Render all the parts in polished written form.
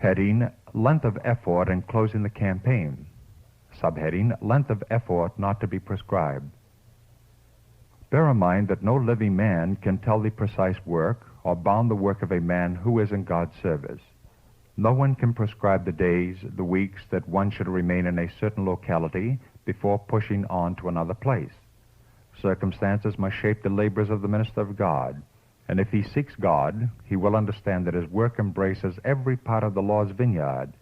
Heading, Length of effort in closing the campaign. Subheading, Length of effort not to be prescribed. Bear in mind that no living man can tell the precise work or bound the work of a man who is in God's service. No one can prescribe the days, the weeks that one should remain in a certain locality before pushing on to another place. Circumstances must shape the labors of the minister of God, and if he seeks God, he will understand that his work embraces every part of the Lord's vineyard,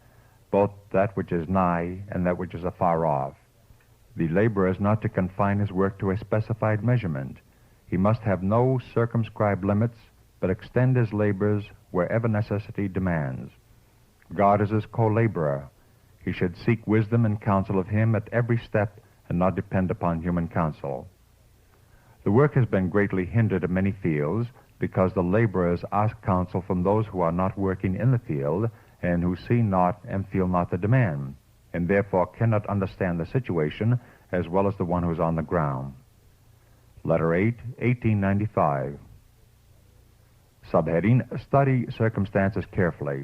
both that which is nigh and that which is afar off. The laborer is not to confine his work to a specified measurement. He must have no circumscribed limits, but extend his labors wherever necessity demands. God is his co-laborer. He should seek wisdom and counsel of him at every step and not depend upon human counsel. The work has been greatly hindered in many fields because the laborers ask counsel from those who are not working in the field and who see not and feel not the demand, and therefore cannot understand the situation as well as the one who is on the ground. Letter 8, 1895. Subheading, Study circumstances carefully.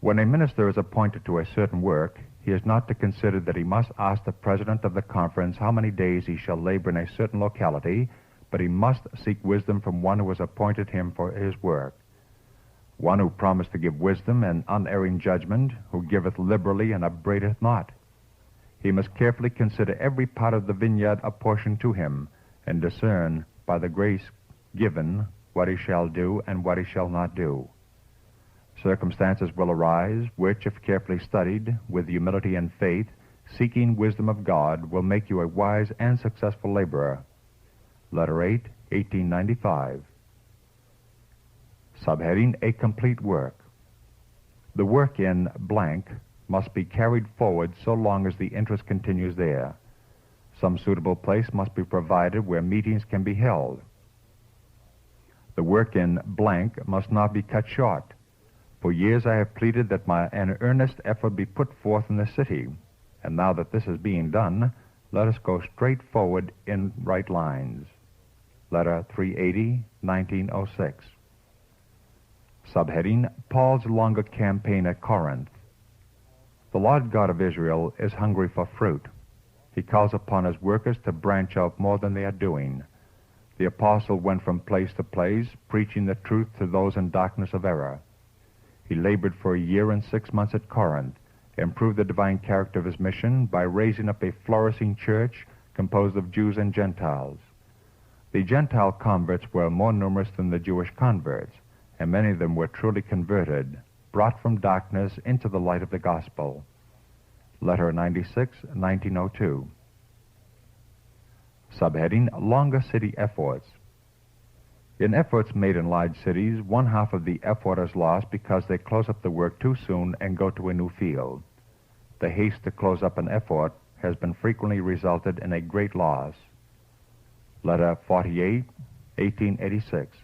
When a minister is appointed to a certain work, he is not to consider that he must ask the president of the conference how many days he shall labor in a certain locality, but he must seek wisdom from one who has appointed him for his work. One who promised to give wisdom and unerring judgment, who giveth liberally and upbraideth not. He must carefully consider every part of the vineyard apportioned to him, and discern by the grace given what he shall do and what he shall not do. Circumstances will arise which, if carefully studied, with humility and faith, seeking wisdom of God, will make you a wise and successful laborer. Letter 8, 1895. Subheading, A complete work. The work in blank must be carried forward so long as the interest continues there. Some suitable place must be provided where meetings can be held. The work in blank must not be cut short. For years I have pleaded that an earnest effort be put forth in the city, and now that this is being done, let us go straight forward in right lines. Letter 380, 1906. Subheading, Paul's longer campaign at Corinth. The Lord God of Israel is hungry for fruit. He calls upon his workers to branch out more than they are doing. The apostle went from place to place, preaching the truth to those in darkness of error. He labored for a year and 6 months at Corinth, improved the divine character of his mission by raising up a flourishing church composed of Jews and Gentiles. The Gentile converts were more numerous than the Jewish converts, and many of them were truly converted, brought from darkness into the light of the gospel. Letter 96, 1902. Subheading, Longer city efforts. In efforts made in large cities, one half of the effort is lost because they close up the work too soon and go to a new field. The haste to close up an effort has been frequently resulted in a great loss. Letter 48, 1886.